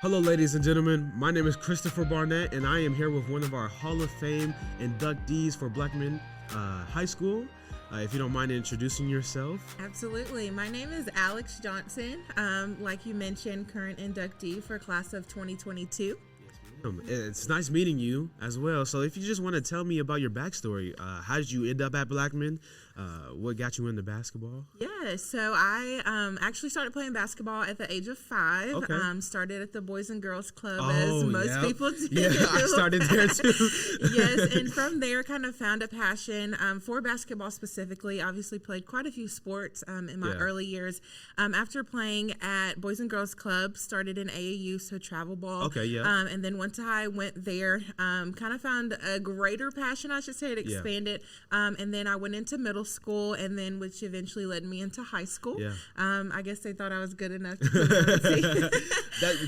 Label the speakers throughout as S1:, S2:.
S1: Hello, ladies and gentlemen. My name is Christopher Barnett, and I am here with one of our Hall of Fame inductees for Blackman High School. If you don't mind introducing yourself.
S2: Absolutely. My name is Alex Johnson. Like you mentioned, current inductee for class of 2022.
S1: It's nice meeting you as well. So if you just want to tell me about your backstory, how did you end up at Blackman? What got you into basketball?
S2: Yeah, so I actually started playing basketball at the age of 5.
S1: Okay.
S2: Started at the Boys and Girls Club, as most people do.
S1: Yeah, I started there too.
S2: Yes, and from there kind of found a passion for basketball specifically. Obviously played quite a few sports in my early years. After playing at Boys and Girls Club, started in AAU, so travel ball.
S1: Okay, yeah.
S2: And then once I went there, kind of found a greater passion, I should say. It expanded. And then I went into middle school, and then which eventually led me into high school. Yeah. I guess they thought I was good enough to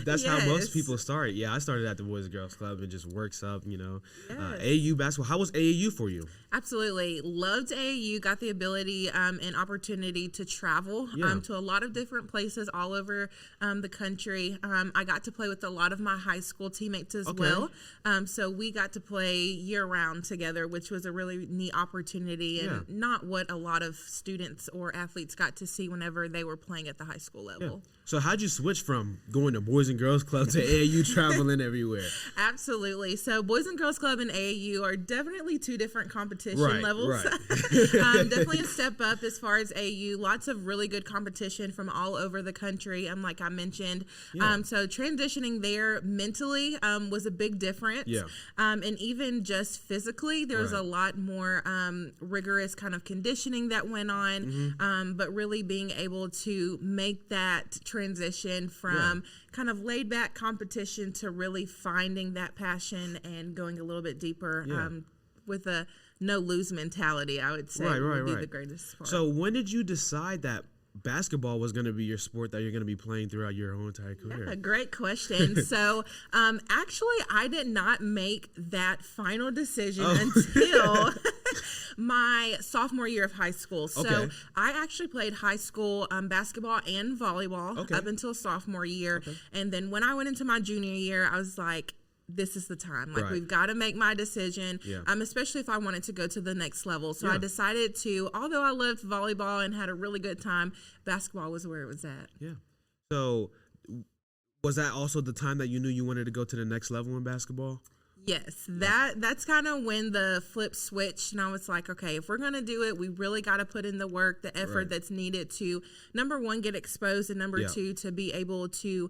S1: That's how most people start. Yeah, I started at the Boys and Girls Club and just works up, AAU basketball. How was AAU for you?
S2: Absolutely. Loved AAU, got the ability and opportunity to travel to a lot of different places all over the country. I got to play with a lot of my high school teammates as well. So we got to play year round together, which was a really neat opportunity and not what a lot of students or athletes got to see whenever they were playing at the high school level.
S1: Yeah. So how'd you switch from going to Boys and Girls Club to AAU traveling everywhere?
S2: Absolutely. So Boys and Girls Club and AAU are definitely two different competition levels.
S1: Right.
S2: Definitely a step up as far as AAU. Lots of really good competition from all over the country, like I mentioned. So transitioning there mentally was a big difference. Yeah. And even just physically, there was a lot more rigorous kind of conditioning that went on, but really being able to make that transition from kind of laid back competition to really finding that passion and going a little bit deeper with a no lose mentality, I would say would be the greatest part.
S1: So when did you decide that basketball was going to be your sport that you're going to be playing throughout your whole entire career?
S2: Yeah, great question. So actually, I did not make that final decision until my sophomore year of high school. So I actually played high school basketball and volleyball up until sophomore year. And then when I went into my junior year, I was like, this is the time. We've got to make my decision, especially if I wanted to go to the next level. So I decided to, although I loved volleyball and had a really good time, basketball was where it was at. Yeah.
S1: So was that also the time that you knew you wanted to go to the next level in basketball?
S2: Yes, that's kind of when the flip switched, and I was like, okay, if we're going to do it, we really got to put in the work, the effort that's needed to, number one, get exposed, and number two, to be able to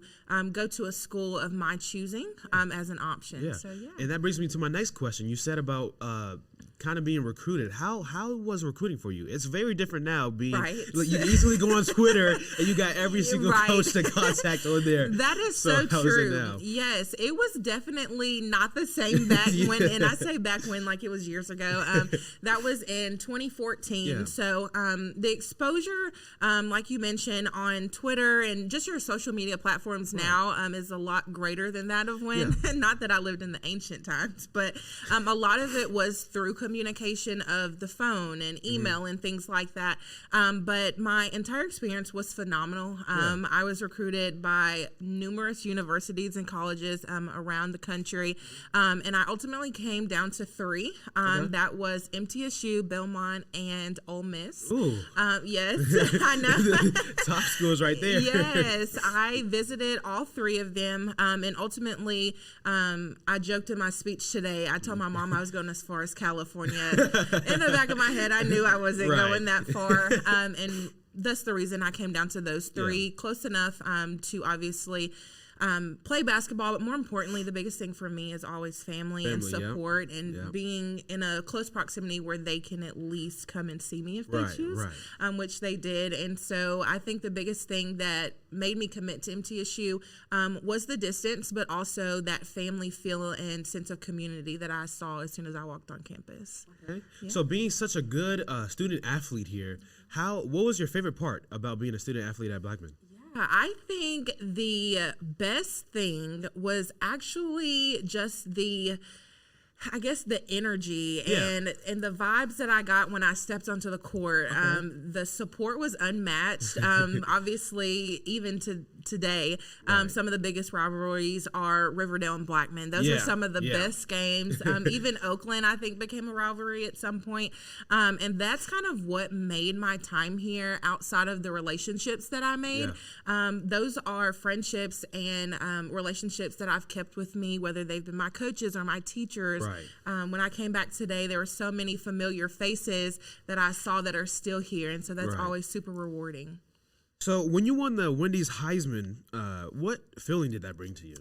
S2: go to a school of my choosing as an option. Yeah. So,
S1: and that brings me to my next question. You said about kind of being recruited. How was recruiting for you? It's very different now. Being you easily go on Twitter and you got every single coach to contact on there.
S2: That is so true. Yes, it was definitely not the same back when, and I say back when like it was years ago. That was in 2014. So the exposure, like you mentioned, on Twitter and just your social media platforms now is a lot greater than that of when. Not that I lived in the ancient times, but a lot of it was through communication of the phone and email and things like that. But my entire experience was phenomenal. I was recruited by numerous universities and colleges around the country. And I ultimately came down to 3. That was MTSU, Belmont, and Ole Miss.
S1: Ooh.
S2: Yes, I know.
S1: Top schools right there.
S2: Yes, I visited all 3 of them. And ultimately, I joked in my speech today. I told my mom I was going as far as California. In the back of my head, I knew I wasn't going that far. And that's the reason I came down to those 3, close enough to obviously play basketball, but more importantly, the biggest thing for me is always family and support and being in a close proximity where they can at least come and see me if they choose, which they did. And so I think the biggest thing that made me commit to MTSU was the distance, but also that family feel and sense of community that I saw as soon as I walked on campus.
S1: Okay. Yeah. So being such a good student athlete here, what was your favorite part about being a student athlete at Blackman?
S2: I think the best thing was actually just the energy and the vibes that I got when I stepped onto the court. The support was unmatched. Obviously, even to today. Some of the biggest rivalries are Riverdale and Blackman. Those are some of the best games. Even Oakland, I think, became a rivalry at some point. And that's kind of what made my time here outside of the relationships that I made. Those are friendships and relationships that I've kept with me, whether they've been my coaches or my teachers. When I came back today, there were so many familiar faces that I saw that are still here. And so that's always super rewarding.
S1: So when you won the Wendy's Heisman, what feeling did that bring to you?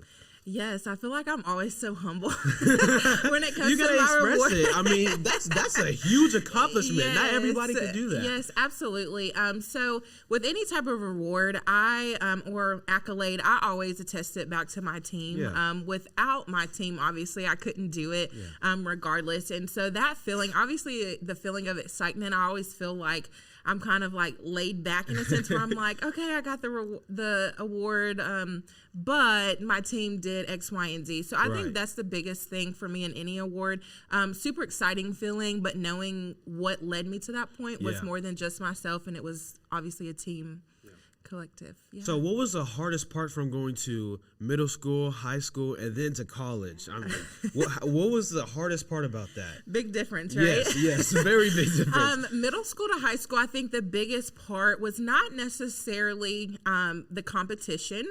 S2: Yes, I feel like I'm always so humble when it comes to my reward.
S1: It. I mean, that's a huge accomplishment. Yes, not everybody can do that.
S2: Yes, absolutely. So with any type of reward, or accolade, I always attest it back to my team. Without my team, obviously, I couldn't do it regardless. And so that feeling, obviously, the feeling of excitement, I always feel like I'm kind of like laid back in a sense where I'm like, okay, I got the award, but my team did X, Y, and Z. So I think that's the biggest thing for me in any award. Super exciting feeling, but knowing what led me to that point was more than just myself, and it was obviously a team collective.
S1: So what was the hardest part from going to middle school, high school, and then to college? I mean, what was the hardest part about that?
S2: Big difference, right?
S1: Yes, very big difference.
S2: Middle school to high school, I think the biggest part was not necessarily the competition,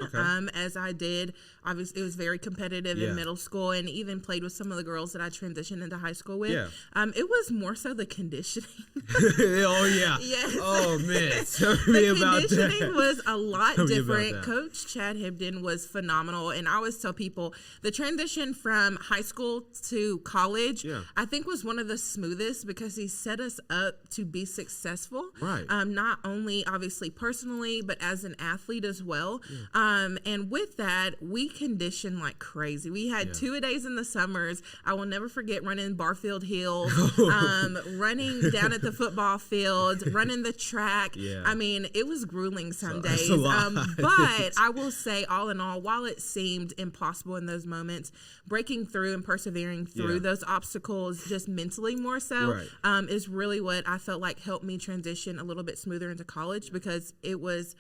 S2: as I did. Obviously, it was very competitive in middle school, and even played with some of the girls that I transitioned into high school with. It was more so the conditioning.
S1: Yes. Oh, man. Tell me about that.
S2: The conditioning was a lot different. Coach Chad Hibden was phenomenal, and I always tell people the transition from high school to college, I think, was one of the smoothest because he set us up to be successful. Not only obviously personally, but as an athlete as well. And with that, we conditioned like crazy. We had 2-a-days in the summers. I will never forget running Barfield Hills, running down at the football field, running the track. I mean, it was grueling some days. But I will say, all in all, while it seemed impossible in those moments, breaking through and persevering through those obstacles, just mentally more so, is really what I felt like helped me transition a little bit smoother into college, because it was,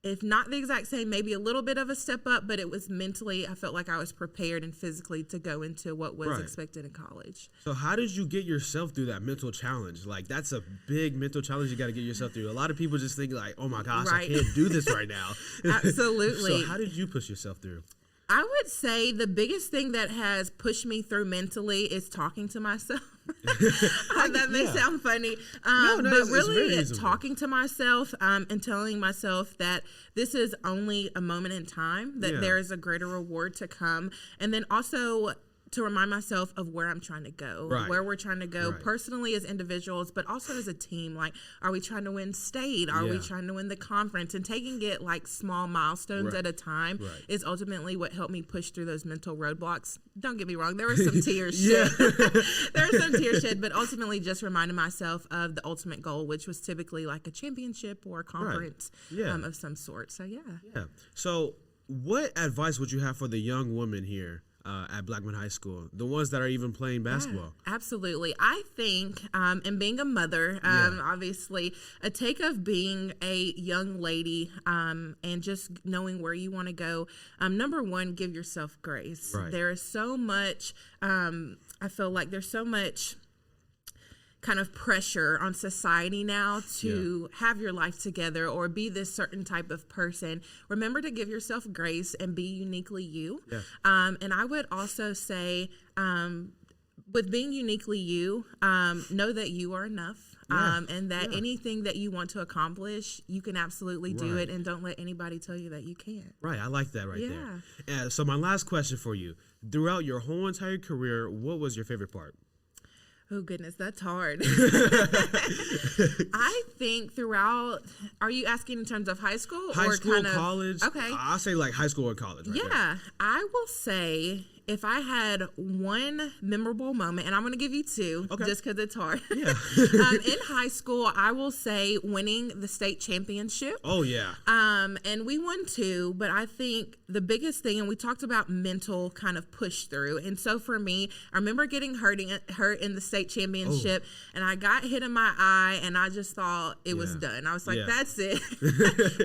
S2: if not the exact same, maybe a little bit of a step up, but it was mentally, I felt like I was prepared and physically to go into what was expected in college.
S1: So how did you get yourself through that mental challenge? Like, that's a big mental challenge you got to get yourself through. A lot of people just think like, oh my gosh, I can't do this right now.
S2: Absolutely.
S1: So how did you push yourself through?
S2: I would say the biggest thing that has pushed me through mentally is talking to myself. That may sound funny, but really it's talking to myself and telling myself that this is only a moment in time, that there is a greater reward to come. And then also to remind myself of where I'm trying to go, where we're trying to go personally as individuals, but also as a team. Like, are we trying to win state? Are we trying to win the conference? And taking it like small milestones at a time is ultimately what helped me push through those mental roadblocks. Don't get me wrong, there were some tears shed. There were some tears shed, but ultimately just reminding myself of the ultimate goal, which was typically like a championship or a conference of some sort. So
S1: So what advice would you have for the young women here at Blackman High School, the ones that are even playing basketball?
S2: Absolutely. I think, and being a mother, obviously, a take of being a young lady and just knowing where you want to go. Number one, give yourself grace. There is so much, I feel like there's so much kind of pressure on society now to have your life together or be this certain type of person. Remember to give yourself grace and be uniquely you. And I would also say, with being uniquely you, know that you are enough. And that anything that you want to accomplish, you can absolutely do it, and don't let anybody tell you that you can't.
S1: I like that there. So my last question for you, throughout your whole entire career, what was your favorite part?
S2: Oh, goodness, that's hard. I think throughout, are you asking in terms of high school?
S1: High
S2: or
S1: school, college.
S2: Okay.
S1: I'll say like high school or college. Right there.
S2: I will say if I had one memorable moment, and I'm going to give you two, just because it's hard.
S1: Yeah.
S2: In high school, I will say winning the state championship.
S1: Oh, yeah.
S2: And we won 2, but I think the biggest thing, and we talked about mental kind of push through. And so for me, I remember getting hurt in the state championship, and I got hit in my eye, and I just thought it was done. I was like, that's it.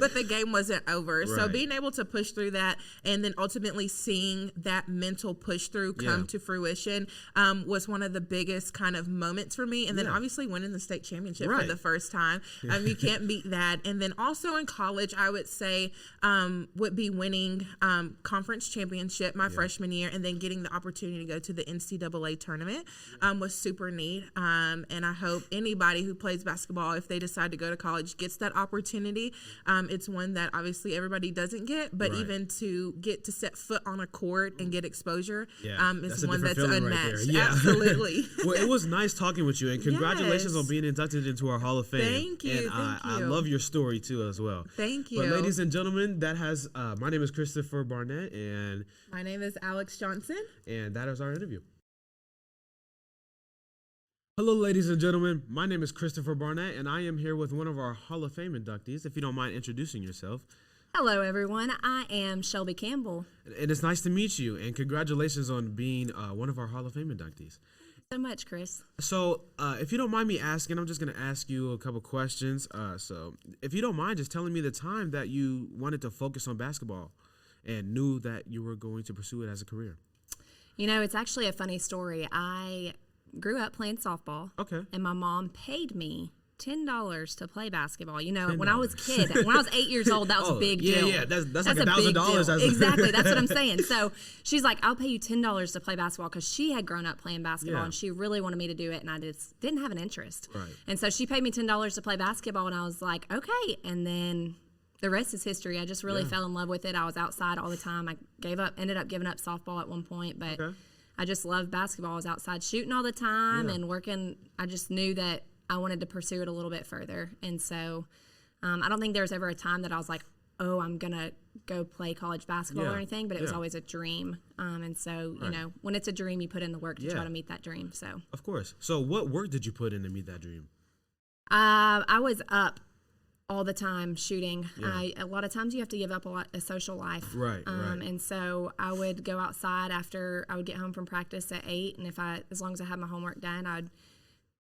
S2: But the game wasn't over. Right. So being able to push through that, and then ultimately seeing that mental push through come to fruition was one of the biggest kind of moments for me. And then obviously winning the state championship for the first time. You can't beat that. And then also in college, I would say would be winning conference championship my freshman year, and then getting the opportunity to go to the NCAA tournament was super neat. And I hope anybody who plays basketball, if they decide to go to college, gets that opportunity. It's one that obviously everybody doesn't get, but even to get to set foot on a court and get exposure is one that's unmatched. Right. Absolutely.
S1: Well, it was nice talking with you, and congratulations on being inducted into our Hall of Fame.
S2: Thank you.
S1: And I love your story too as well.
S2: Thank you.
S1: But ladies and gentlemen, that has my name is Christopher Barnett, and
S2: my name is Alex Johnson,
S1: and that is our interview. Hello, ladies and gentlemen. My name is Christopher Barnett, and I am here with one of our Hall of Fame inductees. If you don't mind introducing yourself.
S3: Hello, everyone. I am Shelby Campbell.
S1: And it's nice to meet you, and congratulations on being one of our Hall of Fame inductees.
S3: So much, Chris.
S1: So, if you don't mind me asking, I'm just going to ask you a couple questions. So, if you don't mind just telling me the time that you wanted to focus on basketball and knew that you were going to pursue it as a career.
S3: You know, it's actually a funny story. I grew up playing softball.
S1: Okay.
S3: And my mom paid me $10 to play basketball. You know, $10. When I was a kid, when I was 8 years old, that was a big deal.
S1: Yeah, that's like $1,000.
S3: Exactly, that's what I'm saying. So she's like, I'll pay you $10 to play basketball, because she had grown up playing basketball and she really wanted me to do it, and I just didn't have an interest.
S1: Right.
S3: And so she paid me $10 to play basketball, and I was like, okay. And then the rest is history. I just really fell in love with it. I was outside all the time. I ended up giving up softball at one point, but I just loved basketball. I was outside shooting all the time and working. I just knew that I wanted to pursue it a little bit further. And so I don't think there was ever a time that I was like, oh, I'm going to go play college basketball or anything, but it was always a dream. And so, you know, when it's a dream, you put in the work to try to meet that dream. So,
S1: of course. So what work did you put in to meet that dream?
S3: I was up all the time shooting. A lot of times you have to give up a social life.
S1: Right.
S3: And so I would go outside after I would get home from practice at 8. And as long as I had my homework done, I'd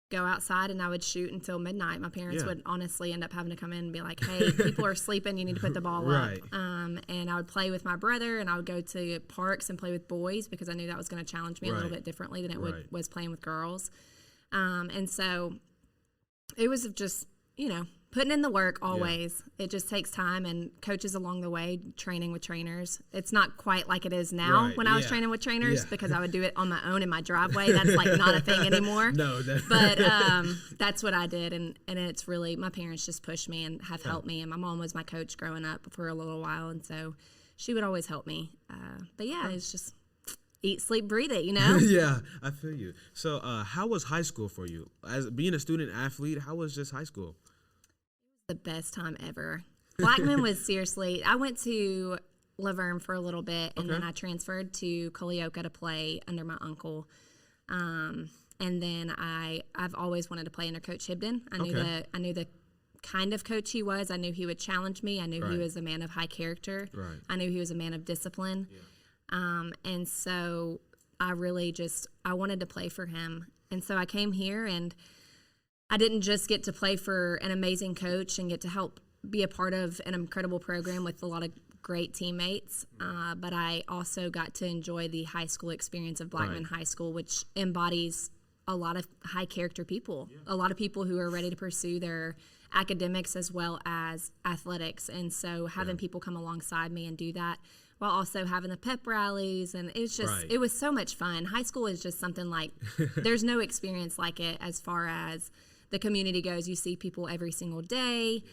S3: go outside and I would shoot until midnight. My parents would honestly end up having to come in and be like, hey, people are sleeping, you need to put the ball up. And I would play with my brother, and I would go to parks and play with boys, because I knew that was going to challenge me a little bit differently than it was playing with girls. And so it was just, you know, putting in the work always. It just takes time, and coaches along the way, training with trainers. It's not quite like it is now when I was training with trainers, because I would do it on my own in my driveway. That's like not a thing anymore. But that's what I did, and it's really, my parents just pushed me and have helped me, and my mom was my coach growing up for a little while, and so she would always help me. But yeah, it's just eat, sleep, breathe it, you know?
S1: Yeah, I feel you. So how was high school for you? As being a student athlete, how was just high school?
S3: The best time ever. Blackman was seriously, I went to Laverne for a little bit, and then I transferred to Culleoka to play under my uncle. And then I've always wanted to play under Coach Hibden. I knew the kind of coach he was. I knew he would challenge me. I knew he was a man of high character. I knew he was a man of discipline. And so I really I wanted to play for him. And so I came here, and I didn't just get to play for an amazing coach and get to help be a part of an incredible program with a lot of great teammates, but I also got to enjoy the high school experience of Blackman High School, which embodies a lot of high character people, a lot of people who are ready to pursue their academics as well as athletics. And so having people come alongside me and do that, while also having the pep rallies, and it's just it was so much fun. High school is just something like there's no experience like it as far as the community goes. You see people every single day.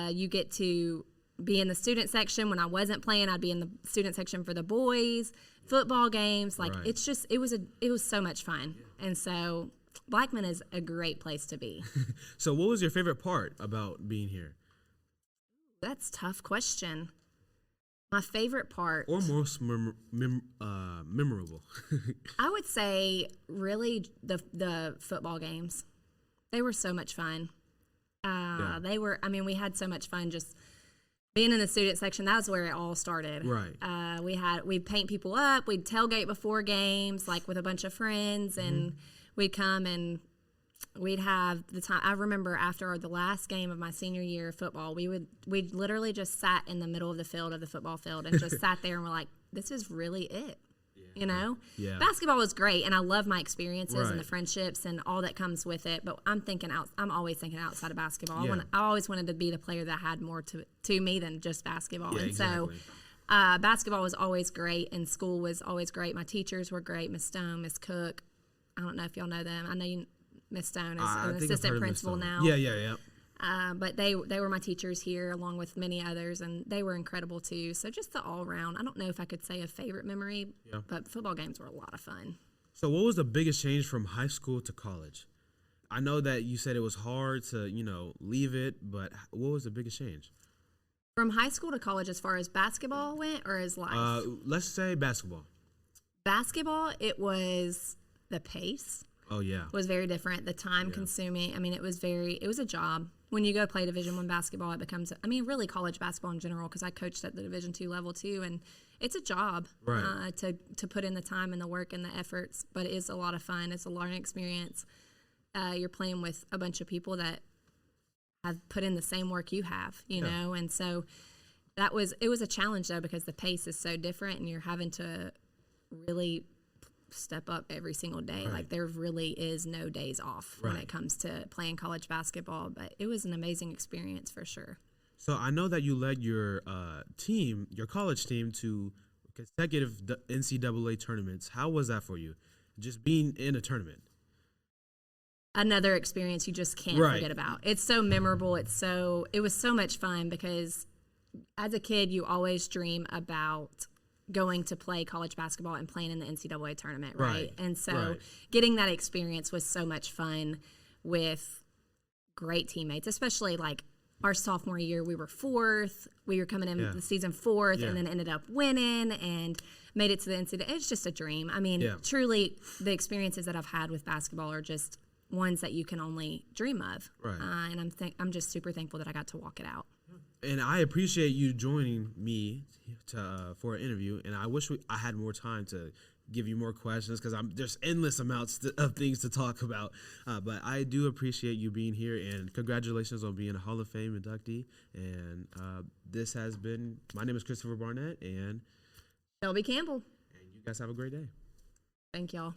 S3: You get to be in the student section. When I wasn't playing, I'd be in the student section for the boys, football games. Like it's just, it was so much fun. And so Blackman is a great place to be.
S1: So what was your favorite part about being here?
S3: That's a tough question. My favorite part,
S1: or most memorable.
S3: I would say, really the football games. They were so much fun. They were. I mean, we had so much fun just being in the student section. That was where it all started.
S1: Right.
S3: We'd paint people up. We'd tailgate before games, like with a bunch of friends, and we'd come and we'd have the time. I remember after the last game of my senior year of football, we'd literally just sat in the middle of the football field, and just sat there and we're like, this is really it. You know, basketball was great, and I love my experiences and the friendships and all that comes with it. But I'm always thinking outside of basketball. I always wanted to be the player that had more to me than just basketball.
S1: Yeah,
S3: and
S1: exactly.
S3: so, basketball was always great, and school was always great. My teachers were great, Miss Stone, Miss Cook. I don't know if y'all know them. I know Miss Stone is an assistant principal now.
S1: Yeah.
S3: But they were my teachers here, along with many others, and they were incredible too. So just the all around. I don't know if I could say a favorite memory, but football games were a lot of fun.
S1: So what was the biggest change from high school to college? I know that you said it was hard to leave it, but what was the biggest change?
S3: From high school to college, as far as basketball went, or as life?
S1: Let's say basketball.
S3: Basketball, it was the pace.
S1: Oh yeah,
S3: was very different. The time consuming. I mean, it was a job. When you go play Division I basketball, it becomes, really college basketball in general, because I coached at the Division II level too, and it's a job to put in the time and the work and the efforts, but it is a lot of fun. It's a learning experience. You're playing with a bunch of people that have put in the same work you have, you know, and so it was a challenge though, because the pace is so different, and you're having to really step up every single day.
S1: Right.
S3: Like, there really is no days off when it comes to playing college basketball, but it was an amazing experience for sure.
S1: So I know that you led your team, your college team, to consecutive NCAA tournaments. How was that for you, just being in a tournament?
S3: Another experience you just can't forget about. It's so memorable. It was so much fun, because as a kid you always dream about going to play college basketball and playing in the NCAA tournament, right? And so getting that experience was so much fun with great teammates, especially like our sophomore year. We were fourth. We were coming in the season fourth, and then ended up winning and made it to the NCAA. It's just a dream. I mean, truly, the experiences that I've had with basketball are just ones that you can only dream of. Right. And I'm just super thankful that I got to walk it out.
S1: And I appreciate you joining me for an interview. And I wish I had more time to give you more questions, because there's endless amounts of things to talk about. But I do appreciate you being here, and congratulations on being a Hall of Fame inductee. And this has been, my name is Christopher Barnett and
S3: Shelby Campbell.
S1: And you guys have a great day.
S3: Thank y'all.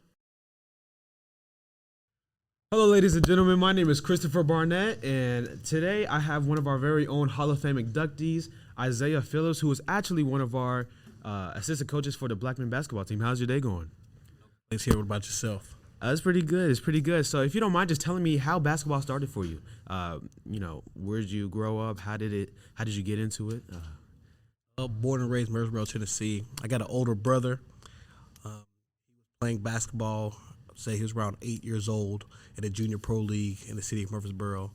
S1: Hello, ladies and gentlemen. My name is Christopher Barnett, and today I have one of our very own Hall of Fame inductees, Isaiah Phillips, who is actually one of our assistant coaches for the Black men basketball team. How's your day going?
S4: Thanks. What about yourself?
S1: It's pretty good. It's pretty good. So if you don't mind just telling me how basketball started for you, where did you grow up? How did you get into it?
S4: Born and raised Murfreesboro, Tennessee. I got an older brother. He was playing basketball. Say he was around 8 years old in a junior pro league in the city of Murfreesboro.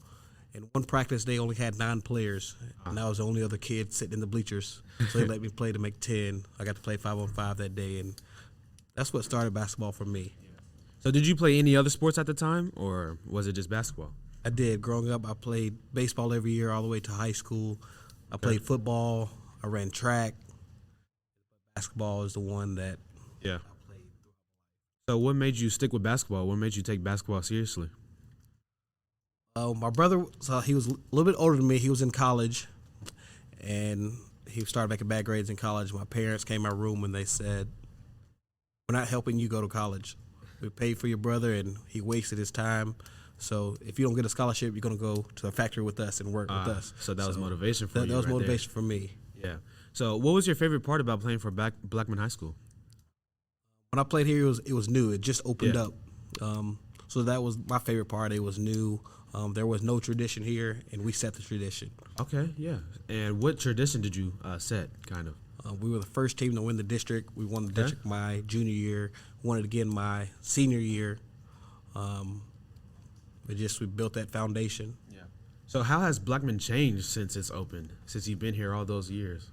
S4: And one practice, they only had 9 players, and I was the only other kid sitting in the bleachers. So they let me play to make 10. I got to play 5-on-5 that day, and that's what started basketball for me.
S1: So did you play any other sports at the time, or was it just basketball?
S4: I did. Growing up, I played baseball every year all the way to high school. I played football. I ran track. Basketball is the one that I played.
S1: So what made you stick with basketball? What made you take basketball seriously?
S4: My brother, so he was a little bit older than me. He was in college, and he started making bad grades in college. My parents came in my room and they said, "We're not helping you go to college. We paid for your brother, and he wasted his time. So if you don't get a scholarship, you're going to go to the factory with us and work with us."
S1: So that was motivation for you.
S4: That was motivation for me.
S1: Yeah. So what was your favorite part about playing for Blackman High School?
S4: When I played here, it was new. It just opened up. So that was my favorite part. It was new. There was no tradition here, and we set the tradition.
S1: Okay, yeah. And what tradition did you set, kind of?
S4: We were the first team to win the district. We won the district my junior year. Won it again my senior year. We built that foundation.
S1: Yeah. So how has Blackman changed since it's opened, since you've been here all those years?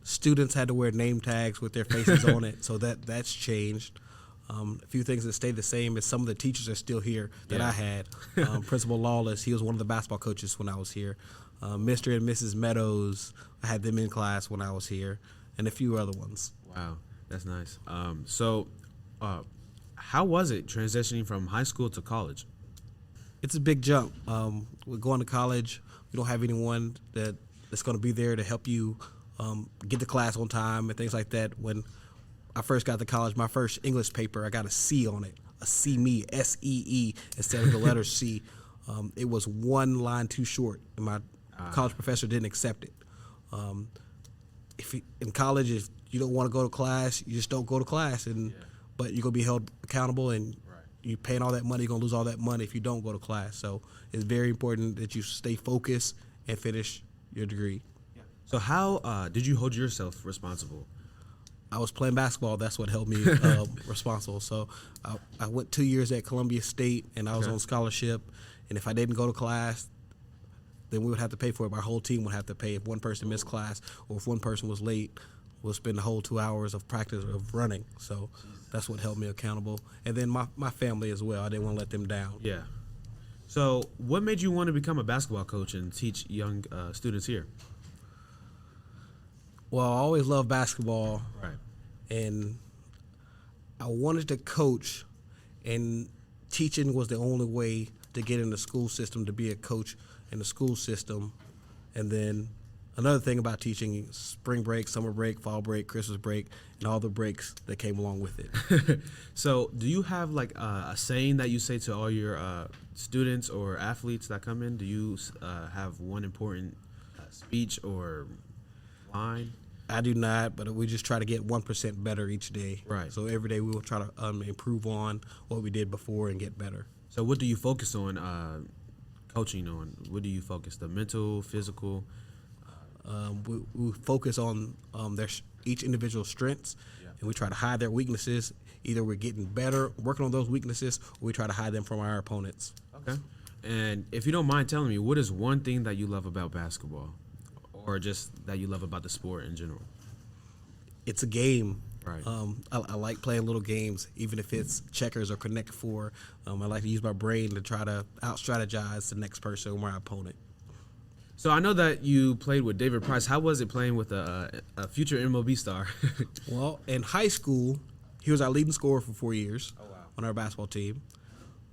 S4: Students had to wear name tags with their faces on it, so that's changed. A few things that stayed the same is some of the teachers are still here that I had. Principal Lawless, he was one of the basketball coaches when I was here. Mr. and Mrs. Meadows, I had them in class when I was here, and a few other ones.
S1: Wow, that's nice. How was it transitioning from high school to college?
S4: It's a big jump. We're going to college. We don't have anyone that's going to be there to help you get to class on time and things like that. When I first got to college, my first English paper, I got a C on it, a C me, S-E-E, instead of the letter C. It was one line too short, and my college professor didn't accept it. In college, if you don't want to go to class, you just don't go to class, but you're going to be held accountable, and you're paying all that money, you're going to lose all that money if you don't go to class. So it's very important that you stay focused and finish your degree.
S1: So how did you hold yourself responsible?
S4: I was playing basketball. That's what held me responsible. So I went 2 years at Columbia State, and I was on scholarship. And if I didn't go to class, then we would have to pay for it. Our whole team would have to pay. If one person missed class or if one person was late, we'll spend the whole 2 hours of practice of running. So that's what held me accountable. And then my family as well. I didn't want to let them down.
S1: Yeah. So what made you want to become a basketball coach and teach young students here?
S4: Well, I always loved basketball.
S1: Right.
S4: And I wanted to coach, and teaching was the only way to get in the school system, to be a coach in the school system. And then another thing about teaching, spring break, summer break, fall break, Christmas break, and all the breaks that came along with it.
S1: So do you have like a saying that you say to all your students or athletes that come in? Do you have one important speech or line?
S4: I do not, but we just try to get 1% better each day.
S1: Right.
S4: So every day we will try to improve on what we did before and get better.
S1: So what do you focus on coaching on? What do you focus? The mental, physical?
S4: We focus on each individual's strengths, and we try to hide their weaknesses. Either we're getting better, working on those weaknesses, or we try to hide them from our opponents.
S1: Okay. And if you don't mind telling me, what is one thing that you love about basketball? Or just that you love about the sport in general?
S4: It's a game.
S1: Right.
S4: I like playing little games, even if it's checkers or Connect Four. I like to use my brain to try to out-strategize the next person or my opponent.
S1: So I know that you played with David Price. How was it playing with a future MLB star?
S4: Well, in high school, he was our leading scorer for 4 years on our basketball team.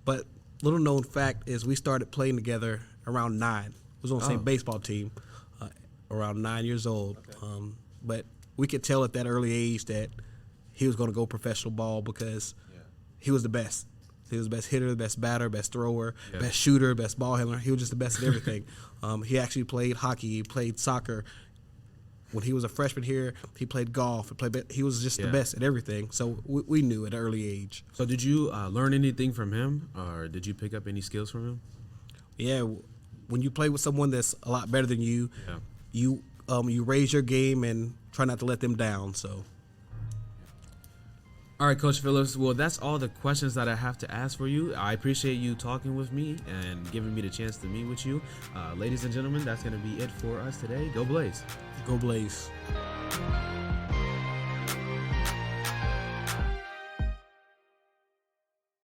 S4: But little known fact is we started playing together around 9. We was on the same baseball team. Around 9 years old. Okay. But we could tell at that early age that he was going to go professional ball because he was the best. He was the best hitter, the best batter, best thrower, best shooter, best ball handler. He was just the best at everything. He actually played hockey. He played soccer. When he was a freshman here, he played golf. He was just the best at everything. So we knew at an early age.
S1: So did you learn anything from him, or did you pick up any skills from him?
S4: Yeah. When you play with someone that's a lot better than you, you raise your game and try not to let them down. So,
S1: all right, Coach Phillips. Well, that's all the questions that I have to ask for you. I appreciate you talking with me and giving me the chance to meet with you. Ladies and gentlemen, that's going to be it for us today. Go Blaze.
S4: Go Blaze.